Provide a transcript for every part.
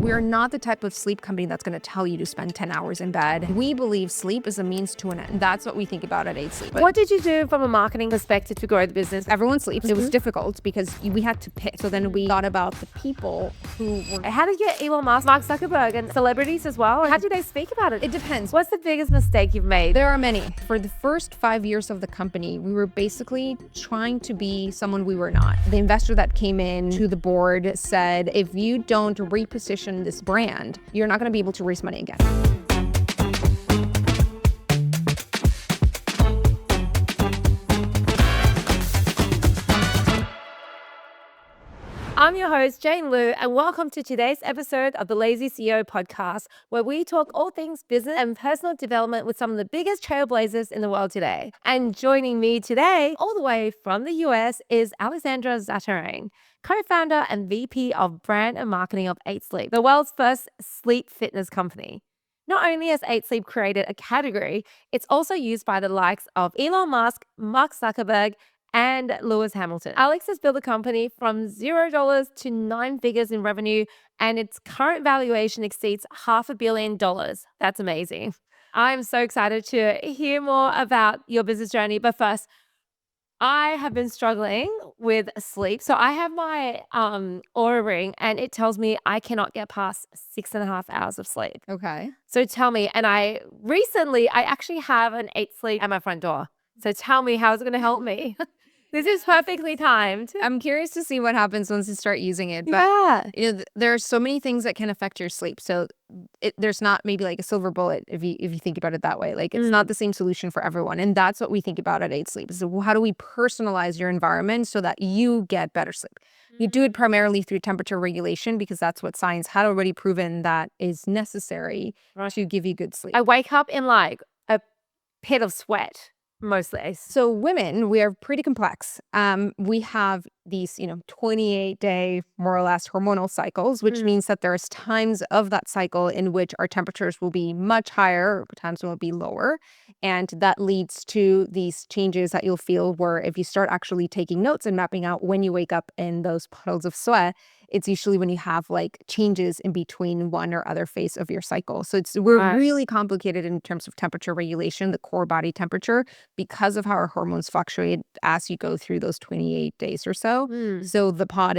We're not the type of sleep company that's going to tell you to spend 10 hours in bed. We believe sleep is a means to an end. That's what we think about at 8 Sleep. What did you do from a marketing perspective to grow the business? Everyone sleeps. It was difficult because we had to pick. So then we thought about the people who were... How did you get Elon Musk, Mark Zuckerberg, and celebrities as well? How do they speak about it? It depends. What's the biggest mistake you've made? There are many. For the first 5 years of the company, we were basically trying to be someone we were not. The investor that came in to the board said, if you don't reposition this brand, you're not going to be able to raise money again. I'm your host, Jane Liu, and welcome to today's episode of the Lazy CEO podcast, where we talk all things business and personal development with some of the biggest trailblazers in the world today. And joining me today, all the way from the US, is Alexandra Zatarain, co-founder and VP of Brand and Marketing of 8 Sleep, the world's first sleep fitness company. Not only has 8 Sleep created a category, it's also used by the likes of Elon Musk, Mark Zuckerberg, and Lewis Hamilton. Alex has built a company from $0 to 9 figures in revenue, and its current valuation exceeds $500 million. That's amazing. I'm so excited to hear more about your business journey. But first, I have been struggling with sleep. So I have my Oura ring, and it tells me I cannot get past 6.5 hours of sleep. Okay. So tell me, and I actually have an 8 Sleep at my front door. So tell me, how is it going to help me? This is perfectly timed. I'm curious to see what happens once you start using it. But Yeah. there are so many things that can affect your sleep. So there's not maybe like a silver bullet if you think about it that way. Like it's not the same solution for everyone. And that's what we think about at 8 Sleep. So how do we personalize your environment so that you get better sleep? You do it primarily through temperature regulation because that's what science had already proven that is necessary to give you good sleep. I wake up in like a pit of sweat mostly. So women, we are pretty complex. We have these, 28-day, more or less, hormonal cycles, which means that there's times of that cycle in which our temperatures will be much higher, or times will be lower. And that leads to these changes that you'll feel where if you start actually taking notes and mapping out when you wake up in those puddles of sweat, it's usually when you have like changes in between one or other phase of your cycle. So we're really complicated in terms of temperature regulation, the core body temperature, because of how our hormones fluctuate as you go through those 28 days or so. So the pod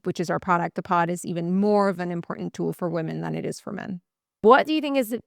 which is our product, the pod is even more of an important tool for women than it is for men. What do you think is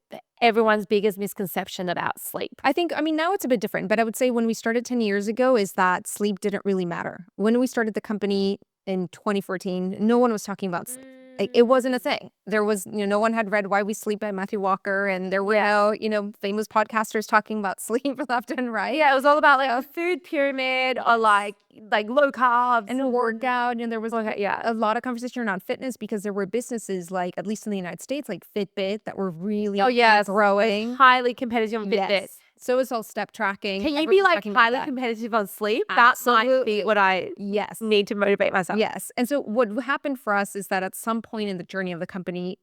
everyone's biggest misconception about sleep? I think, now it's a bit different, but I would say when we started 10 years ago is that sleep didn't really matter. When we started the company in 2014, no one was talking about sleep. Like, it wasn't a thing. There was, no one had read Why We Sleep by Matthew Walker, and there were, famous podcasters talking about sleep left and right. Yeah, it was all about like a food pyramid or like low carbs and a workout. And there was a lot of conversation around fitness because there were businesses like, at least in the United States, like Fitbit that were really growing. Highly competitive on Fitbit. Yes. So it's all step tracking. Can you be like highly competitive on sleep? That might be what I need to motivate myself. Yes. And so what happened for us is that at some point in the journey of the company,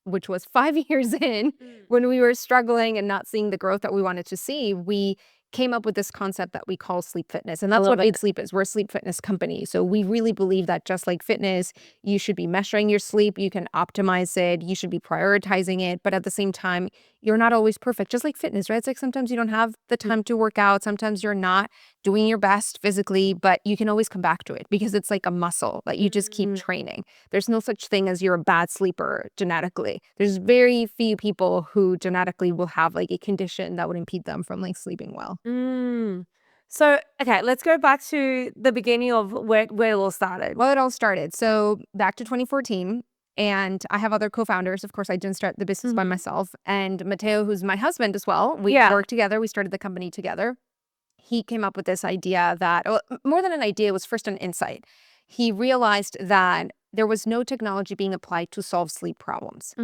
which was 5 years in, when we were struggling and not seeing the growth that we wanted to see, we came up with this concept that we call sleep fitness. And that's what 8 Sleep is. We're a sleep fitness company. So we really believe that just like fitness, you should be measuring your sleep, you can optimize it, you should be prioritizing it. But at the same time, you're not always perfect, just like fitness, right? It's like sometimes you don't have the time to work out. Sometimes you're not doing your best physically, but you can always come back to it because it's like a muscle that you just keep training. There's no such thing as you're a bad sleeper genetically. There's very few people who genetically will have like a condition that would impede them from like sleeping well. So, okay, let's go back to the beginning of where it all started. Well, it all started. So back to 2014. And I have other co-founders. Of course, I didn't start the business by myself. And Matteo, who's my husband as well, we worked together. We started the company together. He came up with this idea that, more than an idea, it was first an insight. He realized that there was no technology being applied to solve sleep problems.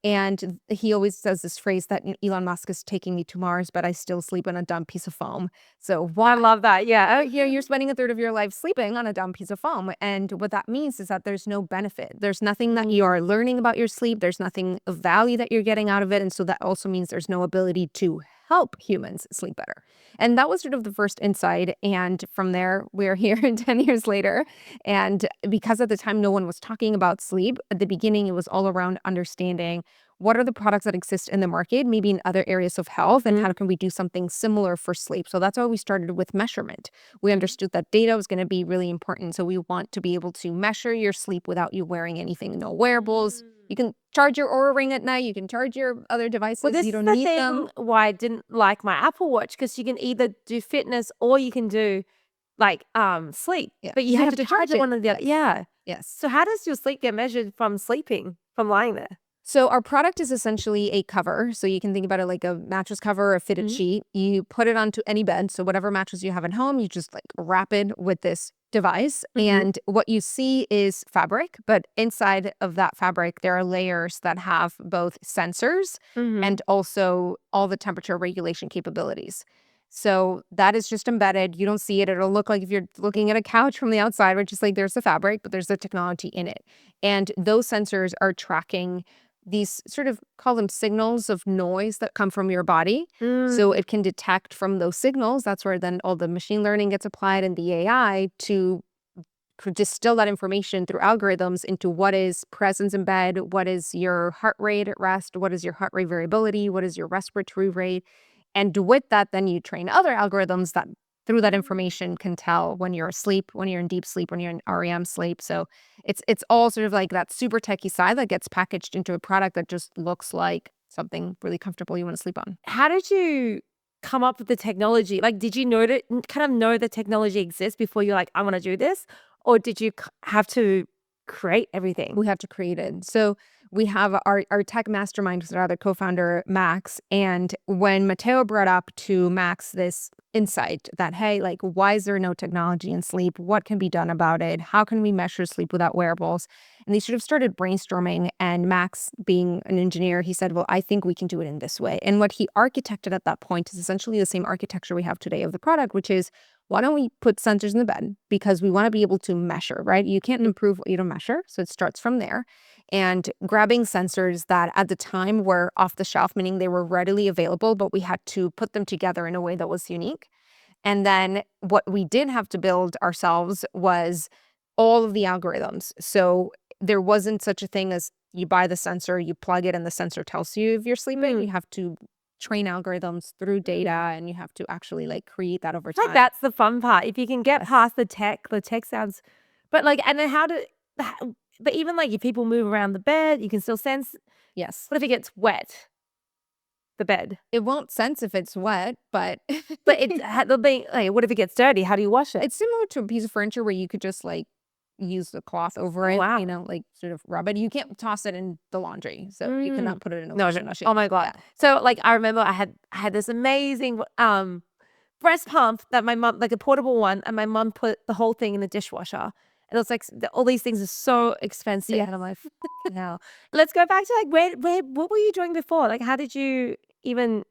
And he always says this phrase that Elon Musk is taking me to Mars, but I still sleep on a dumb piece of foam. So I love that. Yeah. You're spending a third of your life sleeping on a dumb piece of foam. And what that means is that there's no benefit. There's nothing that you are learning about your sleep. There's nothing of value that you're getting out of it. And so that also means there's no ability to help humans sleep better. And that was sort of the first insight. And from there, we're here 10 years later. And because at the time, no one was talking about sleep, at the beginning, it was all around understanding what are the products that exist in the market, maybe in other areas of health, and how can we do something similar for sleep? So that's why we started with measurement. We understood that data was going to be really important. So we want to be able to measure your sleep without you wearing anything, no wearables. You can charge your Oura Ring at night. You can charge your other devices. Well, this You is don't the need them. thing why I didn't like my Apple Watch, because you can either do fitness or you can do like sleep. Yeah. But you have to charge it one or the other. Yeah. Yes. So how does your sleep get measured from sleeping, from lying there? So our product is essentially a cover. So you can think about it like a mattress cover, a fitted sheet. You put it onto any bed. So whatever mattress you have at home, you just like wrap it with this device. And what you see is fabric, but inside of that fabric, there are layers that have both sensors and also all the temperature regulation capabilities. So that is just embedded. You don't see it. It'll look like if you're looking at a couch from the outside, where just like there's the fabric, but there's the technology in it. And those sensors are tracking these sort of, call them signals of noise that come from your body. So it can detect from those signals. That's where then all the machine learning gets applied and the AI to distill that information through algorithms into what is presence in bed, what is your heart rate at rest, what is your heart rate variability, what is your respiratory rate. And with that, then you train other algorithms that through that information can tell when you're asleep, when you're in deep sleep, when you're in REM sleep. So it's all sort of like that super techie side that gets packaged into a product that just looks like something really comfortable you want to sleep on. How did you come up with the technology? Like, did you kind of know the technology exists before you're like, I want to do this? Or did you have to create everything? We have to create it. So we have our tech mastermind, who's our other co-founder, Max. And when Matteo brought up to Max this insight that, hey, like, why is there no technology in sleep? What can be done about it? How can we measure sleep without wearables? And they sort of started brainstorming. And Max, being an engineer, he said, well, I think we can do it in this way. And what he architected at that point is essentially the same architecture we have today of the product, which is, why don't we put sensors in the bed? Because we want to be able to measure, right? You can't improve what you don't measure. So it starts from there. And grabbing sensors that at the time were off the shelf, meaning they were readily available, but we had to put them together in a way that was unique. And then what we did have to build ourselves was all of the algorithms. So there wasn't such a thing as you buy the sensor, you plug it, and the sensor tells you if you're sleeping. You have to train algorithms through data, and you have to actually like create that over time. Like, that's the fun part. If you can get past the tech sounds, but like, and then but even like if people move around the bed, you can still sense. Yes. What if it gets wet? The bed. It won't sense if it's wet, but But they'll be like, what if it gets dirty? How do you wash it? it's similar to a piece of furniture where you could just like use the cloth over it, Wow. you know, like sort of rub it. You can't toss it in the laundry, so you cannot put it in a washing machine. Oh my God. Yeah. So like, I remember I had this amazing breast pump that my mom, like a portable one, and my mom put the whole thing in the dishwasher. And it was like, all these things are so expensive. Yeah. And I'm like, now let's go back to like, what were you doing before? Like, how did you even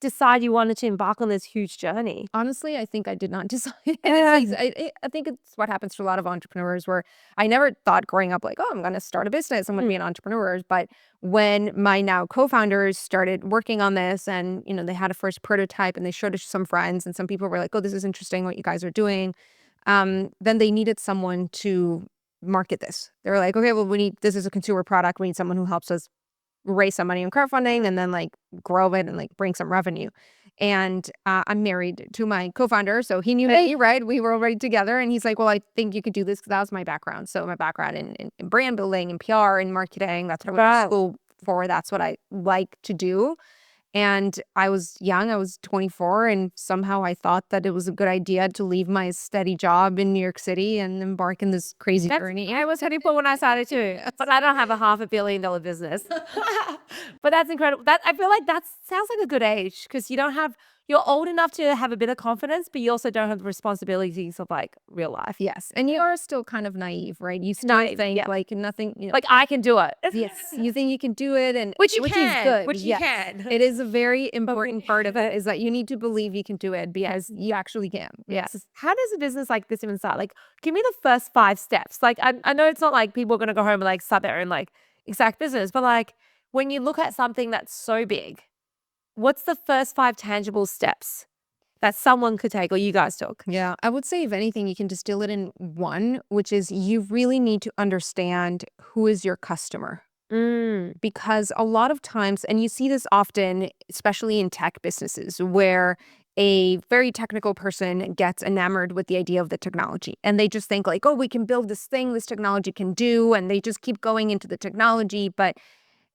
decide you wanted to embark on this huge journey? Honestly, I think I did not decide. I think it's what happens to a lot of entrepreneurs, where I never thought growing up like, oh, I'm going to start a business, I'm going to be an entrepreneur. But when my now co-founders started working on this, and you know, they had a first prototype and they showed it to some friends, and some people were like, oh, this is interesting what you guys are doing. Then they needed someone to market this. They were like, okay, well, this is a consumer product. We need someone who helps us raise some money on crowdfunding and then like grow it and like bring some revenue. And I'm married to my co-founder, so he knew me, right? We were already together, and he's like, well, I think you could do this, because that was my background. So my background in brand building and PR and marketing, that's what I went to school for. That's what I like to do. And I was young, I was 24, and somehow I thought that it was a good idea to leave my steady job in New York City and embark in this crazy journey. I was 24 when I started too, but I don't have a $500 million business. But that's incredible. I feel like that sounds like a good age, because you're old enough to have a bit of confidence, but you also don't have the responsibilities of like real life. Yes. And you are still kind of naive, right? You still think like nothing, you know, like I can do it. Yes. You think you can do it, and which is good. Which you can. It is a very important part of it, is that you need to believe you can do it, because you actually can. Yes. How does a business like this even start? Like, give me the first 5 steps. Like, I know it's not like people are going to go home and like start their own like exact business, but like when you look at something that's so big, what's the first 5 tangible steps that someone could take or you guys took? Yeah, I would say if anything, you can distill it in one, which is you really need to understand who is your customer. Because a lot of times, and you see this often, especially in tech businesses, where a very technical person gets enamored with the idea of the technology and they just think like, oh, we can build this thing this technology can do, and they just keep going into the technology. But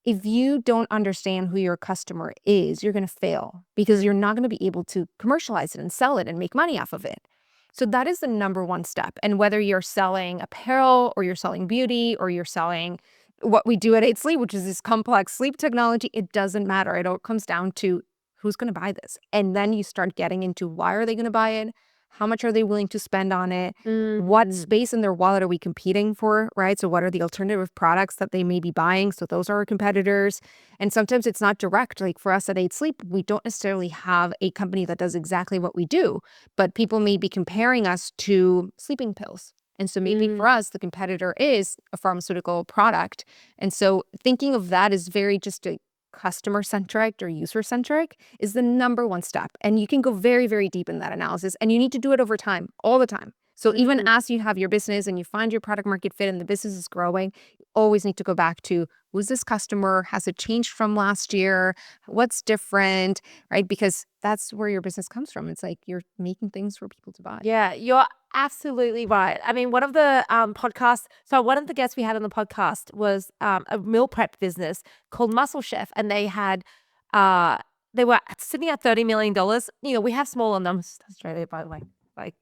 if you don't understand who your customer is, you're going to fail because you're not going to be able to commercialize it and sell it and make money off of it. So that is the number one step. And whether you're selling apparel or you're selling beauty or you're selling what we do at 8 Sleep, which is this complex sleep technology, it doesn't matter. It all comes down to who's going to buy this. And then you start getting into why are they going to buy it? How much are they willing to spend on it? What space in their wallet are we competing for, right? So what are the alternative products that they may be buying? So those are our competitors. And sometimes it's not direct. Like for us at 8 Sleep, we don't necessarily have a company that does exactly what we do, but people may be comparing us to sleeping pills. And so maybe for us, the competitor is a pharmaceutical product. And so thinking of that as very just a customer-centric or user-centric is the number one step. And you can go very, very deep in that analysis. And you need to do it over time, all the time. So even as you have your business and you find your product market fit and the business is growing, you always need to go back to, who's this customer? Has it changed from last year? What's different, right? Because that's where your business comes from. It's like you're making things for people to buy. Yeah, you're absolutely right. I mean, one of the podcasts, so one of the guests we had on the podcast was a meal prep business called Muscle Chef, and they had, they were sitting at $30 million. You know, we have smaller numbers in Australia, by the way. Like,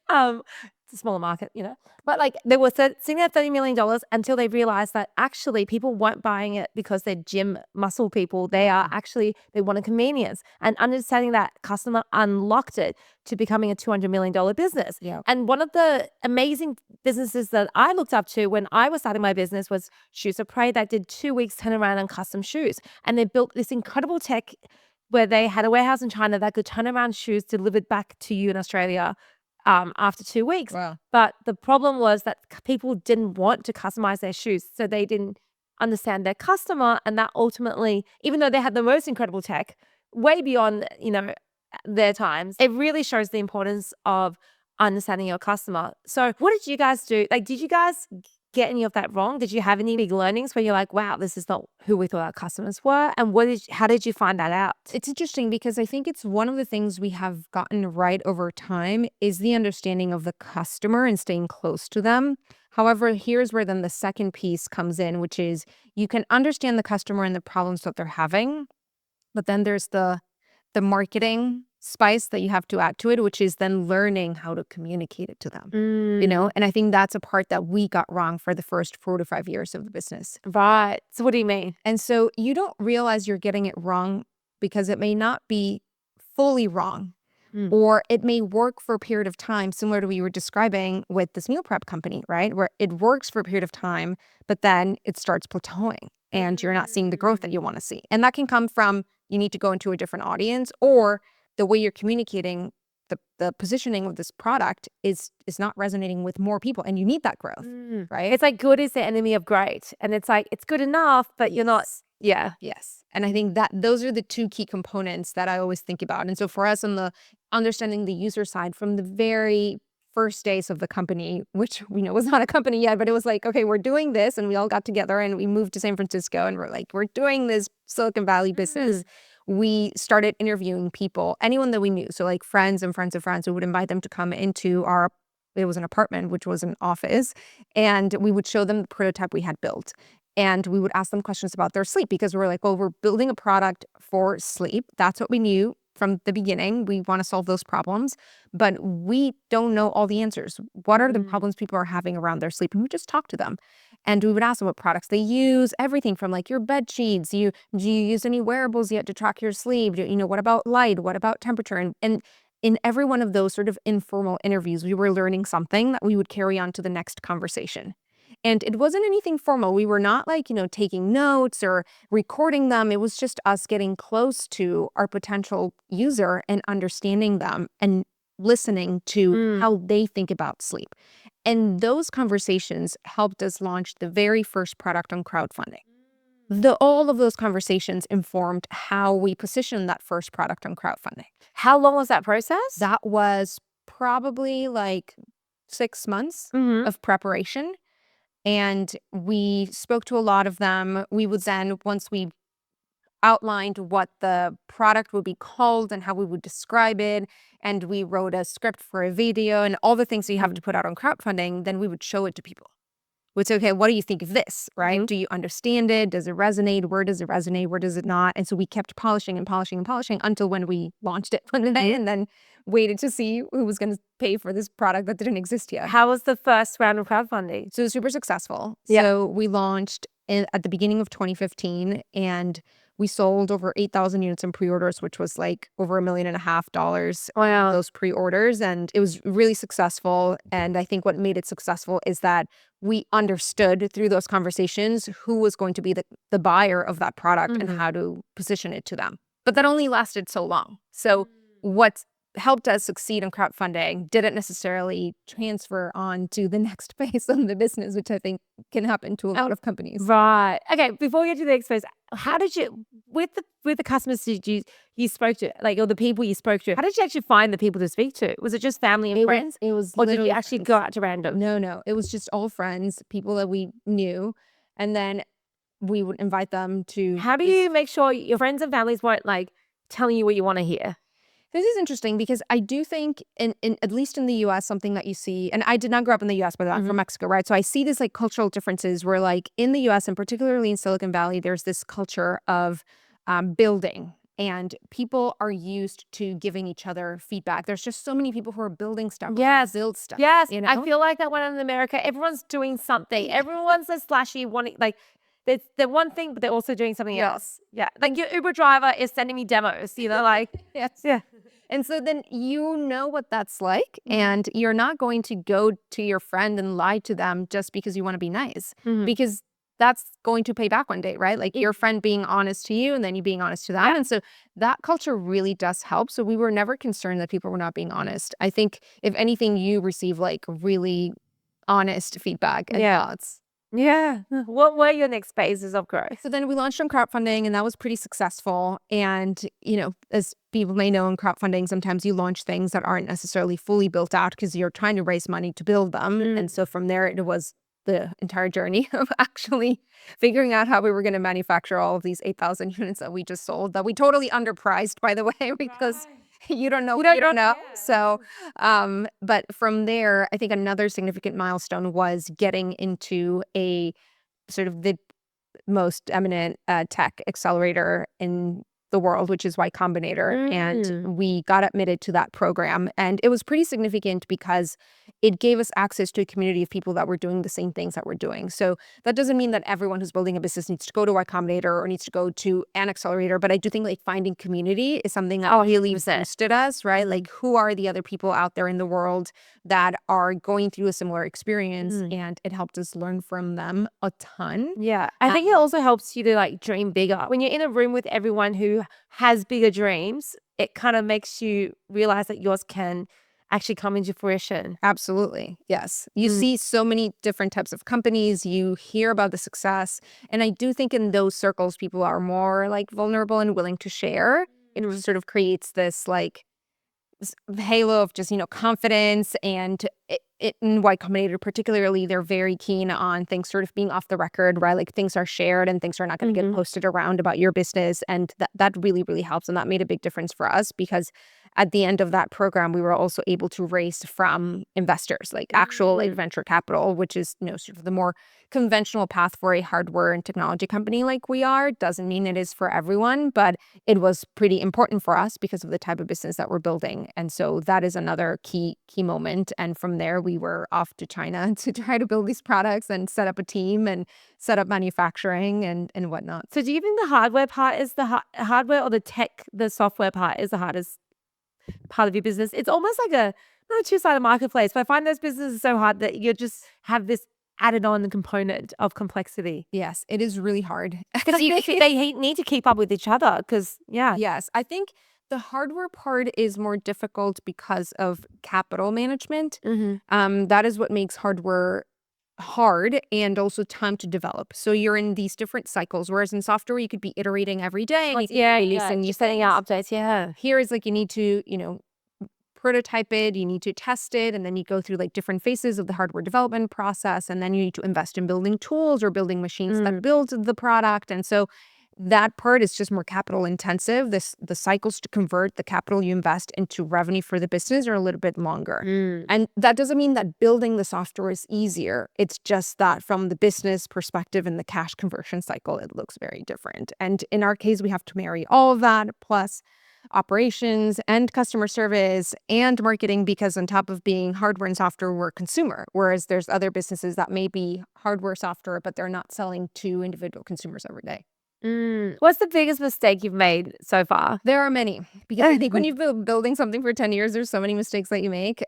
it's a smaller market, you know. But like they were sitting at $30 million until they realized that actually people weren't buying it because they're gym muscle people. They are actually, they want a convenience. And understanding that customer unlocked it to becoming a $200 million business. Yeah. And one of the amazing businesses that I looked up to when I was starting my business was Shoes of Prey, that did 2 weeks turnaround on custom shoes. And they built this incredible tech where they had a warehouse in China that could turn around shoes delivered back to you in Australia after 2 weeks. Wow. But the problem was that people didn't want to customize their shoes. So they didn't understand their customer. And that ultimately, even though they had the most incredible tech, way beyond, you know, their times, it really shows the importance of understanding your customer. So what did you guys do? Like, did you guys get any of that wrong? Did you have any big learnings where you're like, wow, this is not who we thought our customers were? And how did you find that out? It's interesting because I think it's one of the things we have gotten right over time is the understanding of the customer and staying close to them. However, here's where then the second piece comes in, which is you can understand the customer and the problems that they're having, but then there's the marketing spice that you have to add to it, which is then learning how to communicate it to them, you know? And I think that's a part that we got wrong for the first 4 to 5 years of the business. Right. So what do you mean? And so you don't realize you're getting it wrong because it may not be fully wrong, or it may work for a period of time, similar to what you were describing with this meal prep company, right? Where it works for a period of time, but then it starts plateauing and you're not seeing the growth that you want to see. And that can come from you need to go into a different audience, or the way you're communicating the positioning of this product is not resonating with more people, and you need that growth, right? It's like good is the enemy of great. And it's like, it's good enough, but you're not. Yeah. Yes. And I think that those are the two key components that I always think about. And so for us on the understanding the user side from the very first days of the company, which we know was not a company yet, but it was like, okay, we're doing this. And we all got together and we moved to San Francisco and we're like, we're doing this Silicon Valley business. We started interviewing people, anyone that we knew. So like friends and friends of friends, we would invite them to come into it was an apartment, which was an office. And we would show them the prototype we had built. And we would ask them questions about their sleep because we were like, well, we're building a product for sleep. That's what we knew from the beginning. We want to solve those problems, but we don't know all the answers. What are the problems people are having around their sleep? And we just talk to them. And we would ask them what products they use, everything from like your bed sheets. Do you use any wearables yet to track your sleep? What about light? What about temperature? And in every one of those sort of informal interviews, we were learning something that we would carry on to the next conversation. And it wasn't anything formal. We were not like, taking notes or recording them. It was just us getting close to our potential user and understanding them and listening to how they think about sleep. And those conversations helped us launch the very first product on crowdfunding. All of those conversations informed how we positioned that first product on crowdfunding. How long was that process? That was probably like 6 months of preparation. And we spoke to a lot of them. We would then, once we outlined what the product would be called and how we would describe it, and we wrote a script for a video and all the things that you have to put out on crowdfunding, then we would show it to people. We'd say, okay, what do you think of this, right? Do you understand it? Does it resonate? Where does it resonate? Where does it not? And so we kept polishing and polishing and polishing until when we launched it one day and then waited to see who was going to pay for this product that didn't exist yet. How was the first round of crowdfunding? So it was super successful. Yeah. So we launched at the beginning of 2015 and we sold over 8,000 units in pre-orders, which was like over $1.5 million. Wow. Those pre-orders. And it was really successful. And I think what made it successful is that we understood through those conversations who was going to be the buyer of that product and how to position it to them. But that only lasted so long. So what helped us succeed in crowdfunding didn't necessarily transfer on to the next phase of the business, which I think can happen to a lot of companies. Right. Okay. Before we get to the next phase, how did you, with the customers you spoke to, like, or the people you spoke to, how did you actually find the people to speak to? Was it just family and friends? It was Or did you literally actually friends. go out to random? No. It was just all friends, people that we knew. And then we would invite them to. How do you make sure your friends and families weren't like telling you what you want to hear? This is interesting because I do think in at least in the US, something that you see, and I did not grow up in the US, but I'm from Mexico, right? So I see this like cultural differences where like in the US and particularly in Silicon Valley, there's this culture of building and people are used to giving each other feedback. There's just so many people who are building stuff. Yes. Build stuff. Yes. You know? I feel like that when I'm in America, everyone's doing something. Everyone's so slashy, wanting like they're one thing, but they're also doing something else. Yeah. Like your Uber driver is sending me demos, you know, like Yes. yeah. And so then you know what that's like, and you're not going to go to your friend and lie to them just because you want to be nice, because that's going to pay back one day, right? Like your friend being honest to you and then you being honest to them. And so that culture really does help. So we were never concerned that people were not being honest. I think if anything, you receive like really honest feedback and thoughts. Yeah. What were your next phases of growth? So then we launched on crowdfunding and that was pretty successful. And, you know, as people may know in crowdfunding, sometimes you launch things that aren't necessarily fully built out because you're trying to raise money to build them. And so from there, it was the entire journey of actually figuring out how we were going to manufacture all of these 8,000 units that we just sold, that we totally underpriced, by the way, because you don't know what you don't know. So, but from there, I think another significant milestone was getting into a sort of the most eminent tech accelerator in the world, which is Y Combinator. And we got admitted to that program. And it was pretty significant because it gave us access to a community of people that were doing the same things that we're doing. So that doesn't mean that everyone who's building a business needs to go to Y Combinator or needs to go to an accelerator. But I do think like finding community is something that really boosted us, right? Like who are the other people out there in the world that are going through a similar experience? And it helped us learn from them a ton. Yeah. I think it also helps you to like dream bigger. When you're in a room with everyone who has bigger dreams, it kind of makes you realize that yours can actually come into fruition. Absolutely. Yes. You see so many different types of companies, you hear about the success. And I do think in those circles, people are more like vulnerable and willing to share. It sort of creates this like halo of just, you know, confidence. And in Y Combinator particularly, they're very keen on things sort of being off the record, right? Like things are shared and things are not going to get posted around about your business. And that really, really helps. And that made a big difference for us because at the end of that program, we were also able to raise from investors, like actual like venture capital, which is, you know, sort of the more conventional path for a hardware and technology company like we are. Doesn't mean it is for everyone, but it was pretty important for us because of the type of business that we're building. And so that is another key moment. And from there, we were off to China to try to build these products and set up a team and set up manufacturing and whatnot. So do you think the hardware part is the hardware or the software part is the hardest part of your business? It's almost like not a two-sided marketplace, but I find those businesses so hard that you just have this added on component of complexity. Yes, it is really hard. Because they need to keep up with each other because, Yes, I think the hardware part is more difficult because of capital management. That is what makes hardware hard and also time to develop. So you're in these different cycles, whereas in software, you could be iterating every day. Like, yeah, releasing, you're setting out updates. Yeah. Here is like you need to, prototype it, you need to test it, and then you go through like different phases of the hardware development process, and then you need to invest in building tools or building machines that build the product. And so that part is just more capital intensive. The cycles to convert the capital you invest into revenue for the business are a little bit longer. And that doesn't mean that building the software is easier. It's just that from the business perspective and the cash conversion cycle, it looks very different. And in our case, we have to marry all of that plus operations and customer service and marketing, because on top of being hardware and software, we're consumer, whereas there's other businesses that may be hardware, software, but they're not selling to individual consumers every day. What's the biggest mistake you've made so far? There are many, because I think when you've been building something for 10 years, there's so many mistakes that you make.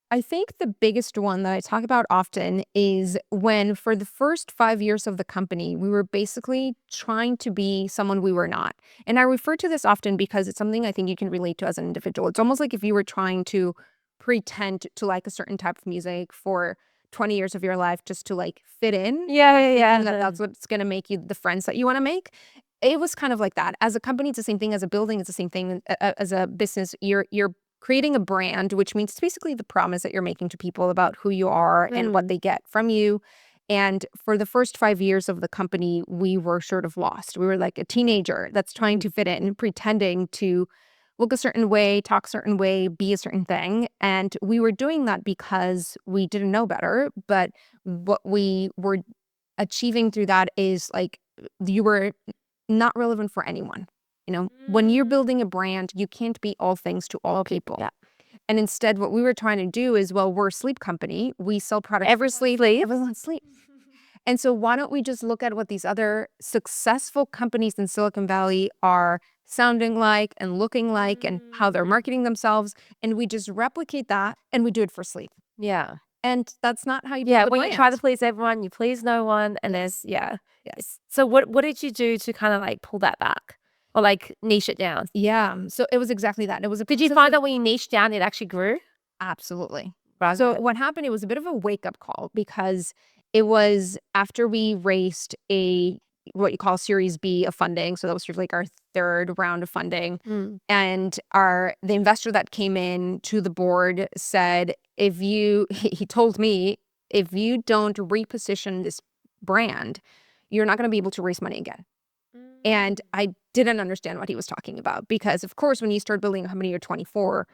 I think the biggest one that I talk about often is when for the first 5 years of the company, we were basically trying to be someone we were not. And I refer to this often because it's something I think you can relate to as an individual. It's almost like if you were trying to pretend to like a certain type of music for 20 years of your life just to like fit in. Yeah. And that's what's going to make you the friends that you want to make. It was kind of like that. As a company, it's the same thing. As a building, it's the same thing. As a business, you're creating a brand, which means it's basically the promise that you're making to people about who you are and what they get from you. And for the first 5 years of the company, we were sort of lost. We were like a teenager that's trying to fit in, pretending to look a certain way, talk a certain way, be a certain thing. And we were doing that because we didn't know better. But what we were achieving through that is like you were not relevant for anyone. When you're building a brand, you can't be all things to all people. Yeah. And instead, what we were trying to do is, well, we're a sleep company. We sell products. Everyone sleeps. And so why don't we just look at what these other successful companies in Silicon Valley are sounding like and looking like and how they're marketing themselves. And we just replicate that and we do it for sleep. Yeah. And that's not how you Yeah, build a when brand. you try to please everyone, you please no one. And there's, Yes. So what did you do to kind of like pull that back or like niche it down? Yeah. So it was exactly that. It was Did you find that when you niched down, it actually grew? Absolutely. Right. So what happened, it was a bit of a wake-up call because it was after we raised what you call Series B of funding. So that was sort of like our third round of funding. And the investor that came in to the board said, he told me, if you don't reposition this brand, you're not going to be able to raise money again. And I didn't understand what he was talking about because, of course, when you start building a company, you're 24,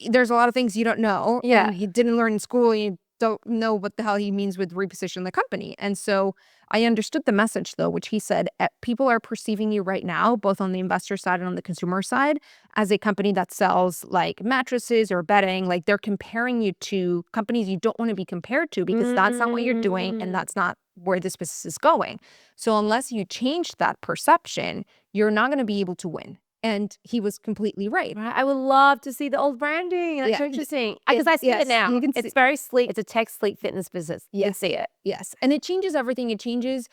there's a lot of things you don't know. Yeah. And you didn't learn in school. You don't know what the hell he means with reposition the company. And so I understood the message, though, which he said, people are perceiving you right now, both on the investor side and on the consumer side, as a company that sells like mattresses or bedding. Like they're comparing you to companies you don't want to be compared to because that's not what you're doing and that's not where this business is going. So unless you change that perception, you're not going to be able to win. And he was completely right. I would love to see the old branding. That's so interesting. Because I see it now. You can It's very sleek. It's a tech sleek fitness business. You can see it. Yes. And it changes everything. It changes,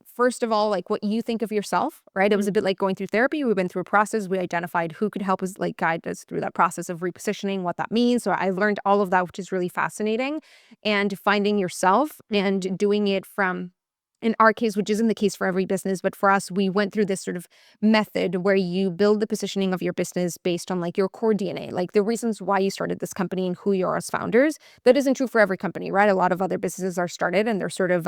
first of all, like what you think of yourself, right? It was a bit like going through therapy. We went through a process. We identified who could help us, like guide us through that process of repositioning, what that means. So I learned all of that, which is really fascinating. And finding yourself and doing it from, in our case, which isn't the case for every business, but for us, we went through this sort of method where you build the positioning of your business based on like your core DNA, like the reasons why you started this company and who you are as founders. That isn't true for every company, right? A lot of other businesses are started and they're sort of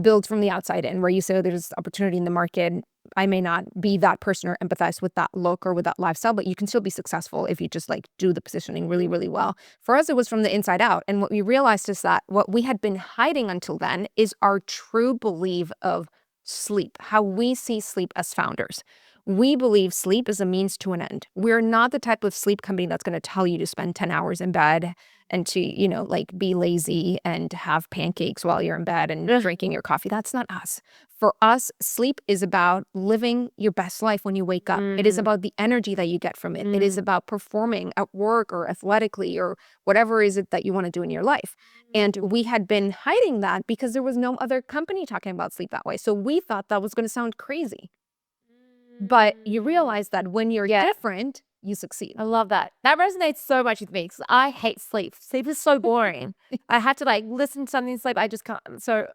built from the outside in, where you say, oh, there's opportunity in the market. I may not be that person or empathize with that look or with that lifestyle, but you can still be successful if you just like do the positioning really, really well. For us, it was from the inside out. And what we realized is that what we had been hiding until then is our true belief of sleep, how we see sleep as founders. We believe sleep is a means to an end. We're not the type of sleep company that's going to tell you to spend 10 hours in bed and to, like be lazy and have pancakes while you're in bed and drinking your coffee. That's not us. For us, sleep is about living your best life when you wake up. It is about the energy that you get from it. It is about performing at work or athletically or whatever is it that you want to do in your life. And we had been hiding that because there was no other company talking about sleep that way. So we thought that was going to sound crazy. But you realize that when you're different, you succeed. I love that. That resonates so much with me because I hate sleep. Sleep is so boring. I had to like listen to something to sleep. I just can't. So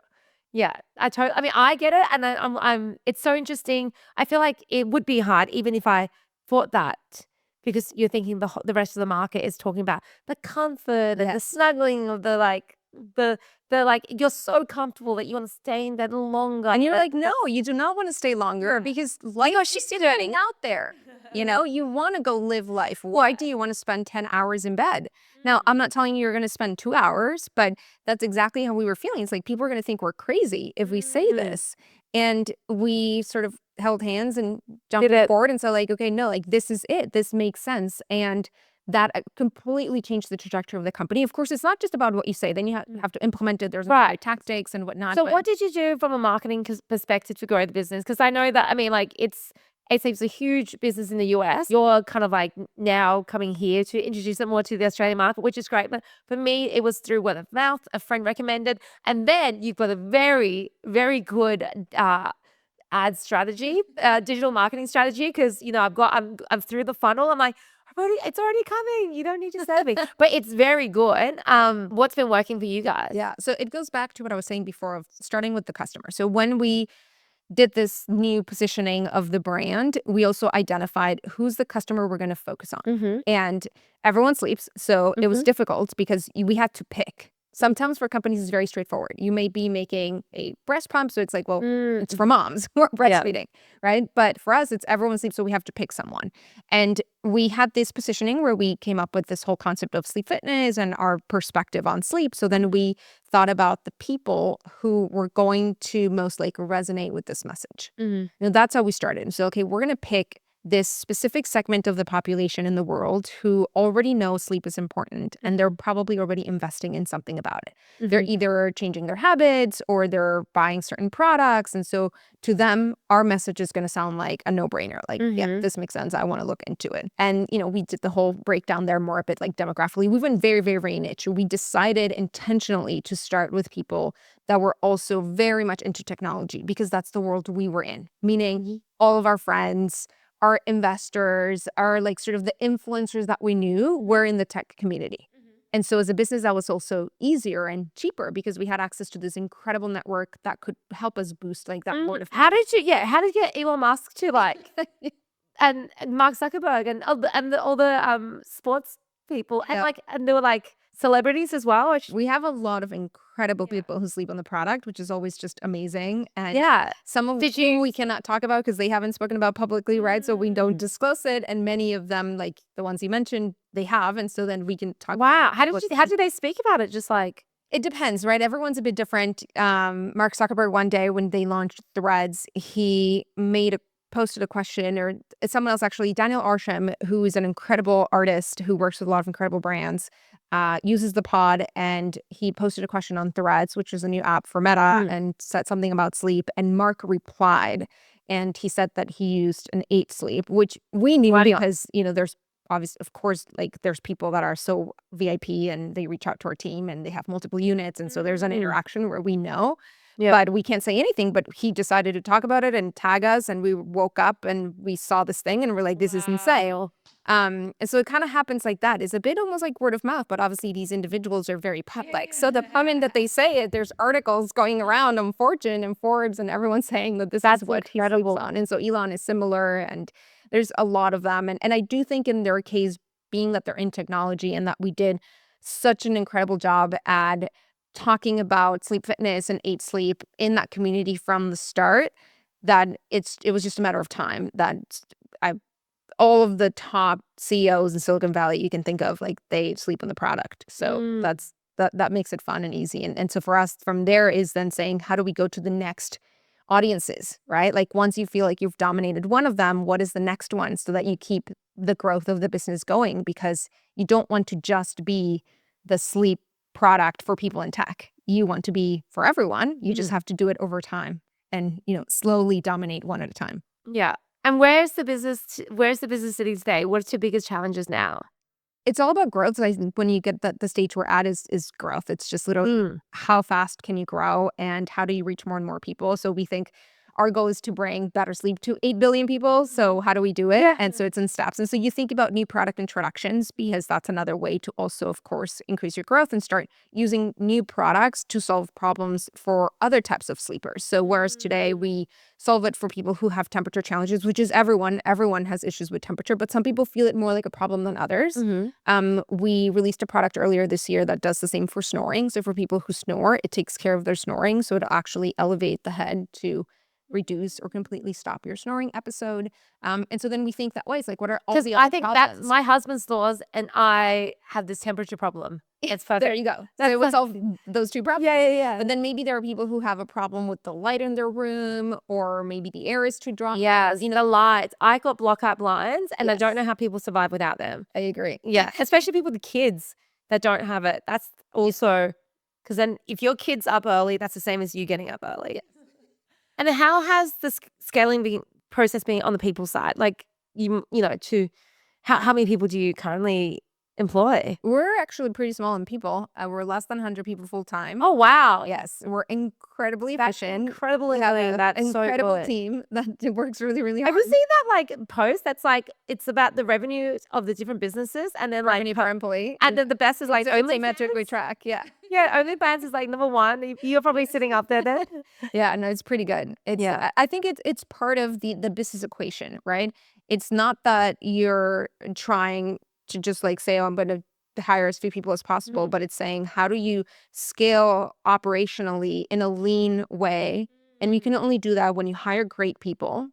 yeah, I mean, I get it. And then it's so interesting. I feel like it would be hard even if I thought that, because you're thinking the rest of the market is talking about the comfort and the snuggling of the like, you're so comfortable that you want to stay in bed longer. And you're like, no, you do not want to stay longer because like she's sitting out there. You know, you want to go live life. Why do you want to spend 10 hours in bed? Now, I'm not telling you you're going to spend 2 hours, but that's exactly how we were feeling. It's like people are going to think we're crazy if we say this. And we sort of held hands and jumped forward and said like, okay, no, like this is it. This makes sense. And that completely changed the trajectory of the company. Of course, it's not just about what you say. Then you have to implement it. There's tactics and whatnot. So what did you do from a marketing perspective to grow the business? Because I know that, I mean, like it's a huge business in the US. You're kind of like now coming here to introduce it more to the Australian market, which is great. But for me, it was through word of mouth, a friend recommended. And then you've got a very, very good ad strategy, digital marketing strategy. Because, you know, I'm through the funnel. I'm like, it's already coming. You don't need to say me. But it's very good. What's been working for you guys? Yeah. So it goes back to what I was saying before of starting with the customer. So when we did this new positioning of the brand, we also identified who's the customer we're going to focus on. And everyone sleeps. So it was difficult because we had to pick. Sometimes for companies, it's very straightforward. You may be making a breast pump. So it's like, well, it's for moms who are breastfeeding, right? But for us, it's everyone sleeps. So we have to pick someone. And we had this positioning where we came up with this whole concept of sleep fitness and our perspective on sleep. So then we thought about the people who were going to most likely resonate with this message. You know, that's how we started. So, okay, we're going to pick this specific segment of the population in the world who already know sleep is important and they're probably already investing in something about it. They're either changing their habits or they're buying certain products. And so to them, our message is going to sound like a no-brainer. Like, yeah, this makes sense. I want to look into it. And, you know, we did the whole breakdown there more a bit like demographically. We went very, very, very niche. We decided intentionally to start with people that were also very much into technology because that's the world we were in, meaning all of our friends, our investors, our like sort of the influencers that we knew were in the tech community. And so as a business, that was also easier and cheaper because we had access to this incredible network that could help us boost like that word of How did you get Elon Musk to like and Mark Zuckerberg and all the sports people and and they were like celebrities as well? We have a lot of incredible people who sleep on the product, which is always just amazing. And some of which we cannot talk about because they haven't spoken about publicly, right? So we don't disclose it. And many of them, like the ones you mentioned, they have. And so then we can talk about how did they speak about it? Just like it depends, right? Everyone's a bit different. Mark Zuckerberg, one day when they launched Threads, he posted a question, or someone else actually, Daniel Arsham, who is an incredible artist who works with a lot of incredible brands, uses the pod, and he posted a question on Threads, which is a new app for Meta, and said something about sleep. And Mark replied, and he said that he used an 8 sleep, which we knew because, you know, there's obviously, of course, like there's people that are so VIP and they reach out to our team and they have multiple units. And so there's an interaction where we know. But we can't say anything. But he decided to talk about it and tag us, and we woke up and we saw this thing and we're like, this is insane. And so it kind of happens like that. It's a bit almost like word of mouth, but obviously these individuals are very public. So the moment that they say it, there's articles going around on Fortune and Forbes and everyone's saying that this is what he's on. And so Elon is similar, and there's a lot of them. And I do think in their case, being that they're in technology and that we did such an incredible job at talking about sleep fitness and 8 sleep in that community from the start, that it was just a matter of time that all of the top CEOs in Silicon Valley you can think of, like they sleep on the product. So that makes it fun and easy. And so for us from there is then saying, how do we go to the next audiences, right? Like once you feel like you've dominated one of them, what is the next one, so that you keep the growth of the business going? Because you don't want to just be the sleep product for people in tech. You want to be for everyone. You just have to do it over time and, you know, slowly dominate one at a time. Yeah. And where's the business sitting today? What's your biggest challenges now? It's all about growth. So I think when you get the stage we're at is growth. It's just literally how fast can you grow and how do you reach more and more people? So we think our goal is to bring better sleep to 8 billion people. So how do we do it? Yeah. And so it's in steps. And so you think about new product introductions, because that's another way to also, of course, increase your growth and start using new products to solve problems for other types of sleepers. So whereas today we solve it for people who have temperature challenges, which is everyone has issues with temperature, but some people feel it more like a problem than others. We released a product earlier this year that does the same for snoring. So for people who snore, it takes care of their snoring. So it'll actually elevate the head to reduce or completely stop your snoring episode. And so then we think that way. It's like, what are all Because the I other think problems? that my husband snores and I have this temperature problem. It's perfect. There you go. So it would solve those two problems. Yeah. But then maybe there are people who have a problem with the light in their room, or maybe the air is too dry. Yes, the lights. I got blackout blinds, and I don't Yes. know how people survive without them. I agree. Yeah, especially people with kids that don't have it. That's also because then if your kid's up early, that's the same as you getting up early. And then how has the scaling process been on the people side? Like to how many people do you currently employ? We're actually pretty small in people. We're less than 100 people full time. Oh wow! Yes, we're incredibly That's efficient. incredibly We have good. an That's so incredible good. team that works really, really hard. Have you seen that like post that's like it's about the revenue of the different businesses and then like Revenue per employee. and then the best is like It's a only metric we track. Yeah. Yeah, OnlyFans is like number one. You're probably sitting up there then. Yeah, no, it's pretty good. It's Yeah. I think it's part of the business equation, right? It's not that you're trying to just like say, oh, I'm going to hire as few people as possible, but it's saying, how do you scale operationally in a lean way? And you can only do that when you hire great people,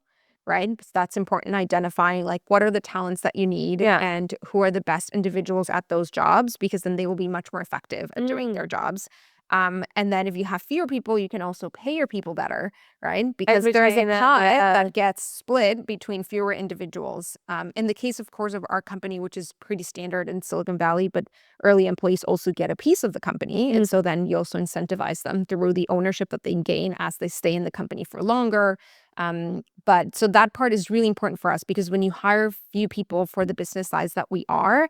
right? Because that's important, identifying like what are the talents that you need Yeah. and who are the best individuals at those jobs, because then they will be much more effective at doing their jobs. And then if you have fewer people, you can also pay your people better, right? Because there is a retain them, pie yeah. that gets split between fewer individuals. In the case, of course, of our company, which is pretty standard in Silicon Valley, but early employees also get a piece of the company. And so then you also incentivize them through the ownership that they gain as they stay in the company for longer. But so that part is really important for us, because when you hire few people for the business size that we are,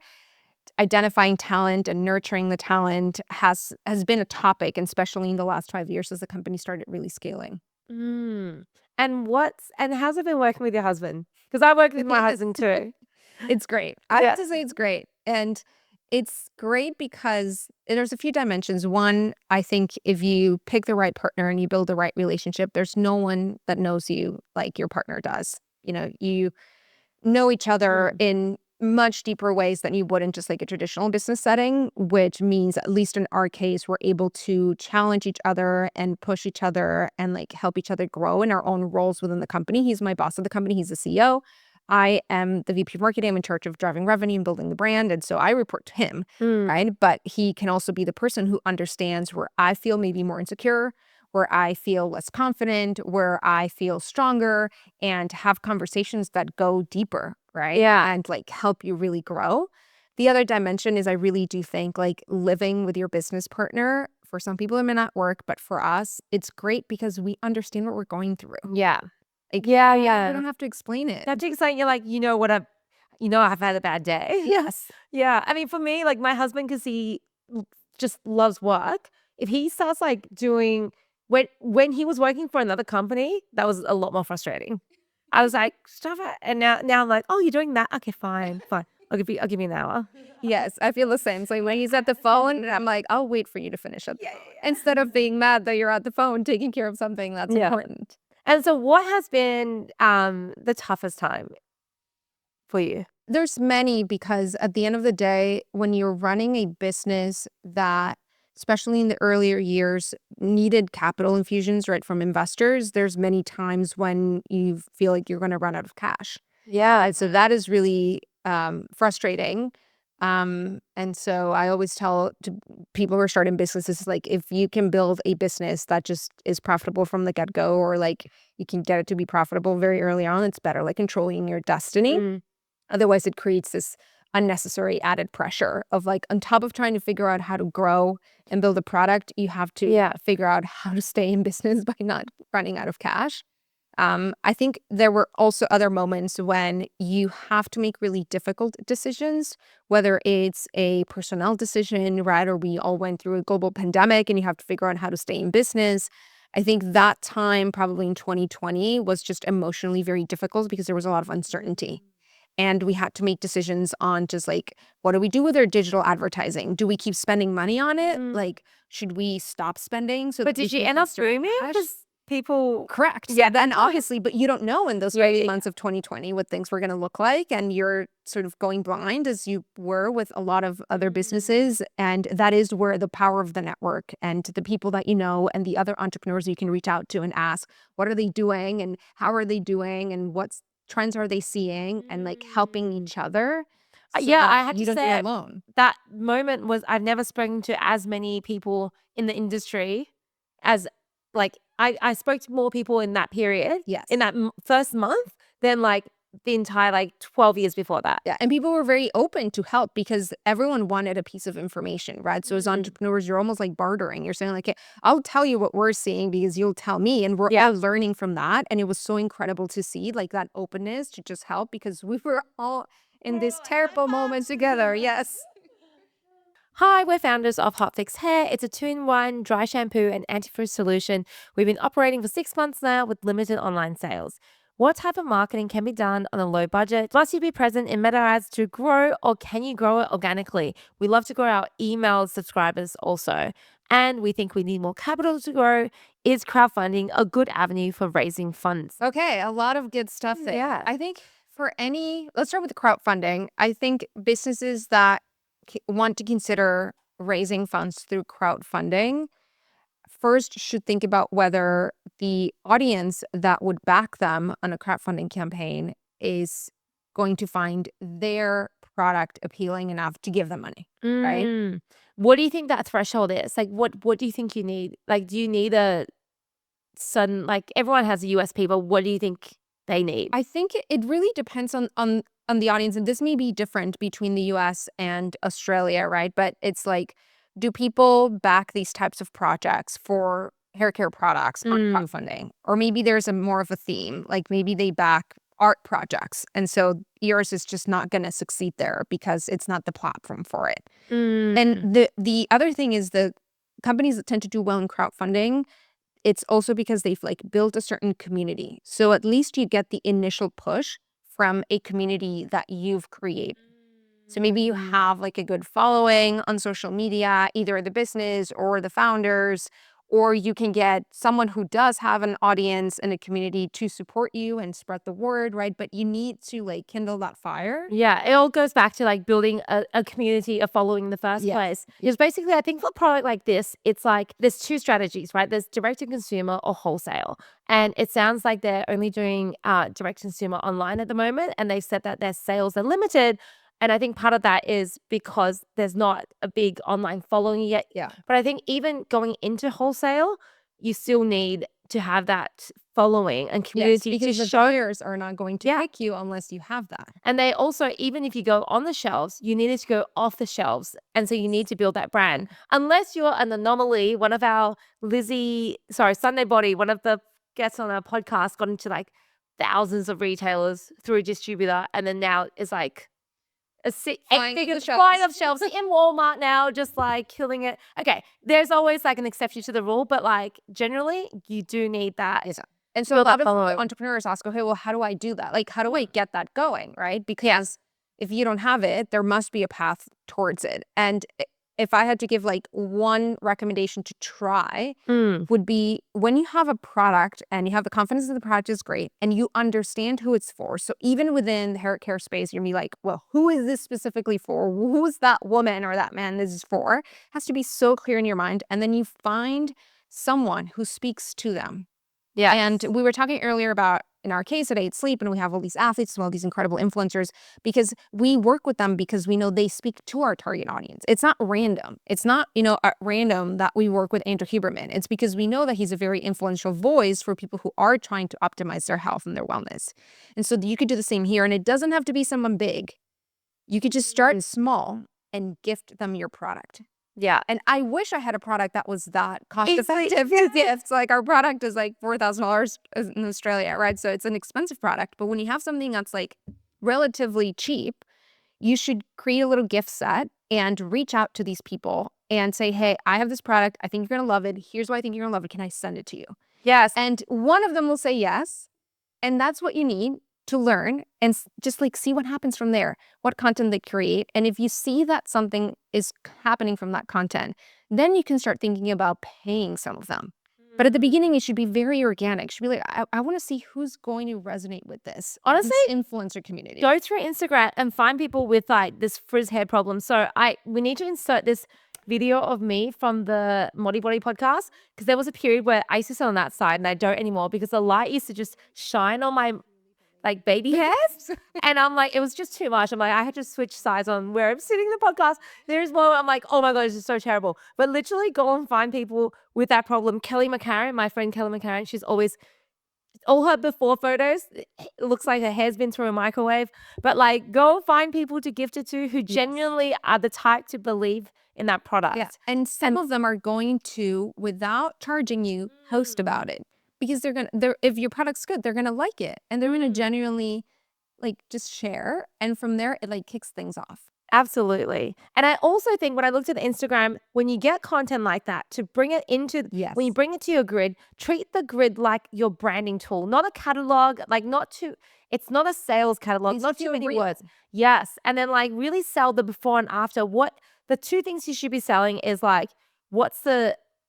identifying talent and nurturing the talent has been a topic, and especially in the last 5 years as the company started really scaling. And how's it been working with your husband? Because I work with my husband too. It's great. I Yeah. have to say it's great. And it's great because there's a few dimensions. One, I think if you pick the right partner and you build the right relationship, there's no one that knows you like your partner does. You know each other in much deeper ways than you would in just like a traditional business setting, which means, at least in our case, we're able to challenge each other and push each other and like help each other grow in our own roles within the company. He's my boss of the company. He's the CEO. I am the VP of marketing. I'm in charge of driving revenue and building the brand. And so I report to him, right? But he can also be the person who understands where I feel maybe more insecure, where I feel less confident, where I feel stronger, and have conversations that go deeper, right? Yeah. And like help you really grow. The other dimension is, I really do think like living with your business partner, for some people it may not work, but for us, it's great because we understand what we're going through. Yeah. Like, Yeah. we don't have to explain it. That takes like you're like, I've had a bad day. Yes. Yeah. I mean, for me, like my husband, because he just loves work, if he starts like doing when he was working for another company, that was a lot more frustrating. I was like, stop it. And now I'm like, oh, you're doing that? Okay, fine. I'll give you an hour. Yes, I feel the same. So when he's at the phone, I'm like, I'll wait for you to finish up. Instead of being mad that you're at the phone taking care of something that's important. And so what has been the toughest time for you? There's many, because at the end of the day, when you're running a business that, especially in the earlier years, needed capital infusions, right, from investors, there's many times when you feel like you're going to run out of cash. Yeah. And so that is really frustrating. And so I always tell to people who are starting businesses, like, if you can build a business that just is profitable from the get-go, or like you can get it to be profitable very early on, it's better, like controlling your destiny. Otherwise, it creates this unnecessary added pressure of like, on top of trying to figure out how to grow and build a product, you have to figure out how to stay in business by not running out of cash. I think there were also other moments when you have to make really difficult decisions, whether it's a personnel decision, right? Or we all went through a global pandemic and you have to figure out how to stay in business. I think that time probably in 2020 was just emotionally very difficult because there was a lot of uncertainty. And we had to make decisions on just like, what do we do with our digital advertising? Do we keep spending money on it? Like, should we stop spending? So But that we did you can end up conserve booming? cash? Because people. Correct. Yeah. Then obviously, but you don't know in those Yeah, first yeah, months of 2020 what things were going to look like. And you're sort of going blind as you were with a lot of other businesses. And that is where the power of the network and the people that you know and the other entrepreneurs you can reach out to and ask, what are they doing and how are they doing and what's trends are they seeing, and like helping each other. So Yeah, I that had you to don't be say alone. that moment was I've never spoken to as many people in the industry as like I spoke to more people in that period, Yes. in that first month than like the entire like 12 years before that. Yeah, and people were very open to help because everyone wanted a piece of information, right? So as entrepreneurs, you're almost like bartering. You're saying like, hey, I'll tell you what we're seeing because you'll tell me, and we're all learning from that. And it was so incredible to see like that openness to just help because we were all in this terrible moment together. Yes. Hi, we're founders of Hotfix Hair. It's a 2-in-1 dry shampoo and antifrizz solution. We've been operating for 6 months now with limited online sales. What type of marketing can be done on a low budget? Must you be present in meta ads to grow, or can you grow it organically? We love to grow our email subscribers also. And we think we need more capital to grow. Is crowdfunding a good avenue for raising funds? Okay, a lot of good stuff there. Yeah. I think let's start with the crowdfunding. I think businesses that want to consider raising funds through crowdfunding first should think about whether the audience that would back them on a crowdfunding campaign is going to find their product appealing enough to give them money, right? What do you think that threshold is? Like, what do you think you need? Like, do you need a sudden, like, everyone has a USP, but what do you think they need? I think it really depends on the audience, and this may be different between the US and Australia, right? But it's like, do people back these types of projects for hair care products on crowdfunding? Or maybe there's more of a theme, like maybe they back art projects, and so yours is just not going to succeed there because it's not the platform for it. And the other thing is the companies that tend to do well in crowdfunding, it's also because they've like built a certain community. So at least you get the initial push from a community that you've created. So maybe you have like a good following on social media, either the business or the founders, or you can get someone who does have an audience and a community to support you and spread the word, right? But you need to like kindle that fire. Yeah, it all goes back to like building a community, a following in the first place. Because basically, I think for a product like this, it's like there's two strategies, right? There's direct to consumer or wholesale. And it sounds like they're only doing direct to consumer online at the moment. And they've said that their sales are limited. And I think part of that is because there's not a big online following yet. Yeah. But I think even going into wholesale, you still need to have that following and community because to the show. buyers are not going to pick you unless you have that. And they also, even if you go on the shelves, you needed to go off the shelves. And so you need to build that brand. Unless you're an anomaly, one of our Sunday Body, one of the guests on our podcast got into like thousands of retailers through a distributor. And then now is like Flying off shelves in Walmart now, just like killing it. Okay, there's always like an exception to the rule, but like generally you do need that. Yes. And so a lot of entrepreneurs ask, okay, well, how do I do that? Like, how do I get that going, right? Because if you don't have it, there must be a path towards it. And if I had to give like one recommendation to try would be when you have a product and you have the confidence that the product is great and you understand who it's for. So even within the hair care space, you're gonna be like, well, who is this specifically for? Who's that woman or that man this is for? It has to be so clear in your mind. And then you find someone who speaks to them. Yeah. And we were talking earlier about, in our case at 8 Sleep, and we have all these athletes and all these incredible influencers because we work with them because we know they speak to our target audience. It's not random. It's not, at random that we work with Andrew Huberman. It's because we know that he's a very influential voice for people who are trying to optimize their health and their wellness. And so you could do the same here. And it doesn't have to be someone big. You could just start small and gift them your product. Yeah. And I wish I had a product that was that cost effective. It's like our product is like $4,000 in Australia, right? So it's an expensive product. But when you have something that's like relatively cheap, you should create a little gift set and reach out to these people and say, hey, I have this product. I think you're going to love it. Here's why I think you're going to love it. Can I send it to you? Yes. And one of them will say yes. And that's what you need to learn and just like see what happens from there, what content they create. And if you see that something is happening from that content, then you can start thinking about paying some of them. But at the beginning, it should be very organic. It should be like, I want to see who's going to resonate with this. Honestly, this influencer community. Go through Instagram and find people with like this frizz hair problem. So we need to insert this video of me from the Modi Body podcast, because there was a period where I used to sit on that side and I don't anymore because the light used to just shine on my like baby hairs. And I'm like, it was just too much. I'm like, I had to switch sides on where I'm sitting in the podcast. There's more. I'm like, oh my God, this is so terrible. But literally go and find people with that problem. Kelly McCarran, my friend Kelly McCarran, she's always, all her before photos, it looks like her hair's been through a microwave. But like, go find people to gift it to who genuinely are the type to believe in that product. Yeah. And some of them are going to, without charging you, post about it. Because if your product's good, they're gonna like it. And they're gonna genuinely like just share. And from there, it like kicks things off. Absolutely. And I also think when I looked at the Instagram, when you get content like that, to bring it into, when you bring it to your grid, treat the grid like your branding tool, not a catalog, like it's not a sales catalog, It's not too many real. words. Yes. And then like really sell the before and after. The two things you should be selling is like,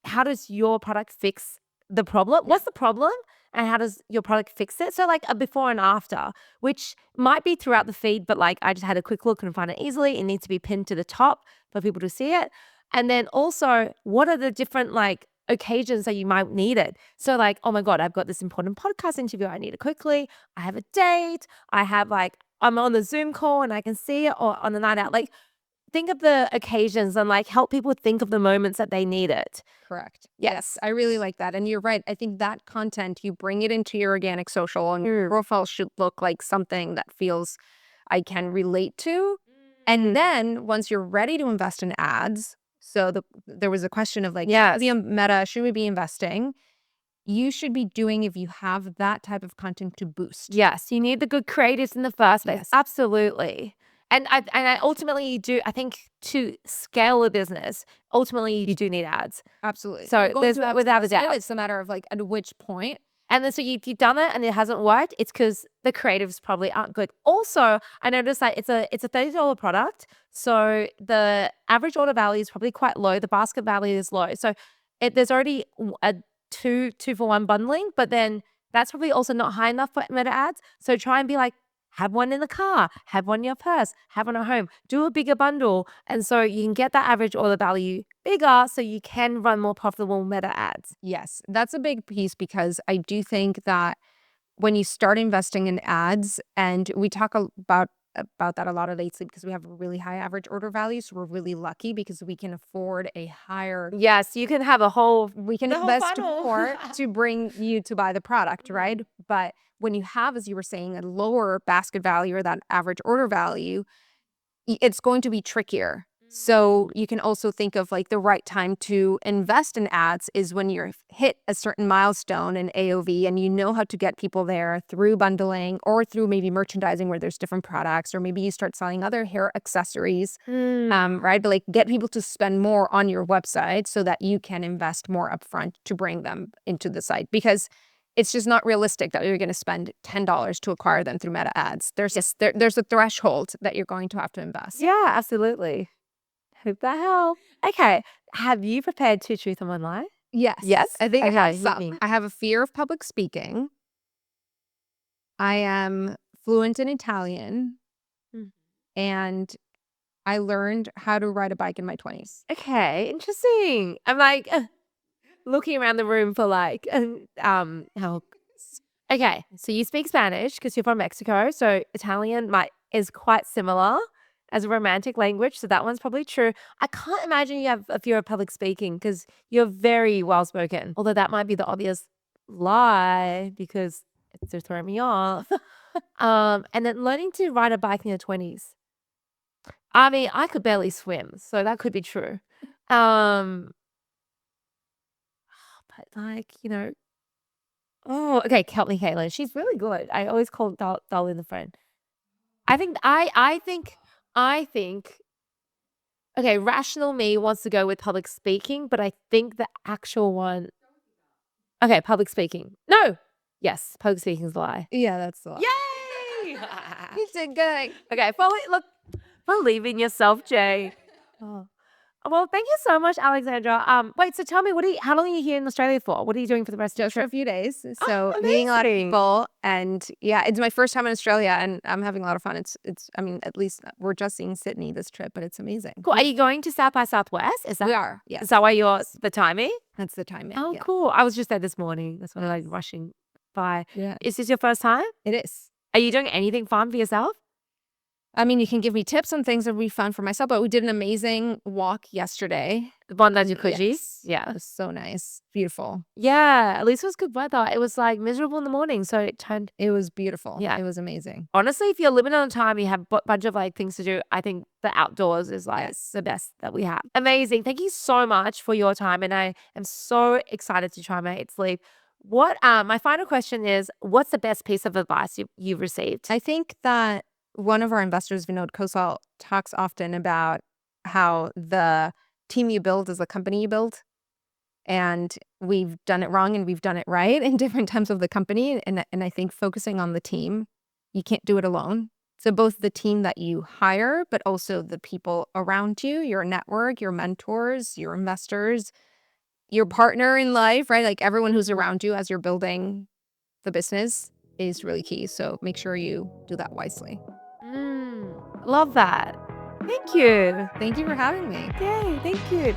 how does your product fix the problem? What's the problem? And how does your product fix it? So like a before and after, which might be throughout the feed, but like I just had a quick look and find it easily. It needs to be pinned to the top for people to see it. And then also, what are the different like occasions that you might need it? So like, oh my God, I've got this important podcast interview. I need it quickly. I have a date. I'm on the Zoom call and I can see it, or on the night out. Like, think of the occasions and like help people think of the moments that they need it. Correct. Yes, I really like that. And you're right. I think that content, you bring it into your organic social, and your profile should look like something that feels I can relate to. And then once you're ready to invest in ads, so there was a question of like, the Meta, should we be investing? You should be doing if you have that type of content to boost. Yes, you need the good creators in the first place. Absolutely. And I ultimately I think to scale a business, ultimately you do need ads. Absolutely. So there's without a doubt. It's a matter of like at which point. And then so you've done it and it hasn't worked, it's because the creatives probably aren't good. Also, I noticed that it's a $30 product. So the average order value is probably quite low. The basket value is low. So there's already a two for one bundling, but then that's probably also not high enough for meta ads. So try and be like, have one in the car, have one in your purse, have one at home, do a bigger bundle. And so you can get that average order value bigger so you can run more profitable meta ads. Yes, that's a big piece, because I do think that when you start investing in ads, and we talk about that a lot lately because we have a really high average order value. So we're really lucky because we can afford a higher. Yes, you can have we can invest more to bring you to buy the product, right? But when you have, as you were saying, a lower basket value or that average order value, it's going to be trickier. So you can also think of like the right time to invest in ads is when you're hit a certain milestone in AOV and you know how to get people there through bundling or through maybe merchandising where there's different products, or maybe you start selling other hair accessories, right? But like get people to spend more on your website so that you can invest more upfront to bring them into the site, because it's just not realistic that you're going to spend $10 to acquire them through meta ads. There's a threshold that you're going to have to invest. Yeah, absolutely. Hope that helps. Okay. Have you prepared 2 truths and 1 lie? Yes. Yes? I think Okay, I have some. I have a fear of public speaking. I am fluent in Italian. And I learned how to ride a bike in my 20s. Okay, interesting. I'm like looking around the room for like help. Okay, so you speak Spanish because you're from Mexico. So Italian is quite similar as a romantic language. So that one's probably true. I can't imagine you have a fear of public speaking because you're very well spoken. Although that might be the obvious lie because it's just throwing me off. And then learning to ride a bike in your 20s. I mean, I could barely swim, so that could be true. But like, oh, okay, help me, Caitlin. She's really good. I always call Darlene the friend. I think Okay, rational me wants to go with public speaking, but I think the actual one. Okay, public speaking. No. Yes, public speaking is a lie. Yeah, that's the one. Yay! You did good. Okay, look, believe in yourself, Jay. Oh. Well, thank you so much, Alexandra. Wait, so tell me, how long are you here in Australia for? What are you doing for the rest of Just your for a trip? few days. Oh, So meeting a lot of amazing. people, and yeah, it's my first time in Australia, and I'm having a lot of fun. I mean, at least we're just seeing Sydney this trip, but it's amazing. Cool. Are you going to South by Southwest? We are, yes. Is that why you're the timing? That's the timing. Oh, yeah. cool. I was just there this morning. That's why I'm like rushing by. Yeah, Is this your first time? it is. Are you doing anything fun for yourself? I mean, you can give me tips on things that would be fun for myself, but we did an amazing walk yesterday. The Bondi Coogee? Yes. Yeah. It was so nice. Beautiful. Yeah. At least it was good weather. It was like miserable in the morning. So it turned. It was beautiful. Yeah. It was amazing. Honestly, if you're limited on time, you have a bunch of like things to do. I think the outdoors is like the best that we have. Amazing. Thank you so much for your time. And I am so excited to try my 8 sleep. My final question is, what's the best piece of advice you've received? I think that one of our investors, Vinod Khosla, talks often about how the team you build is the company you build. And we've done it wrong and we've done it right in different times of the company. And I think focusing on the team, you can't do it alone. So both the team that you hire, but also the people around you, your network, your mentors, your investors, your partner in life, right? Like everyone who's around you as you're building the business is really key. So make sure you do that wisely. Love that. Thank you. Thank you for having me. Yay, thank you.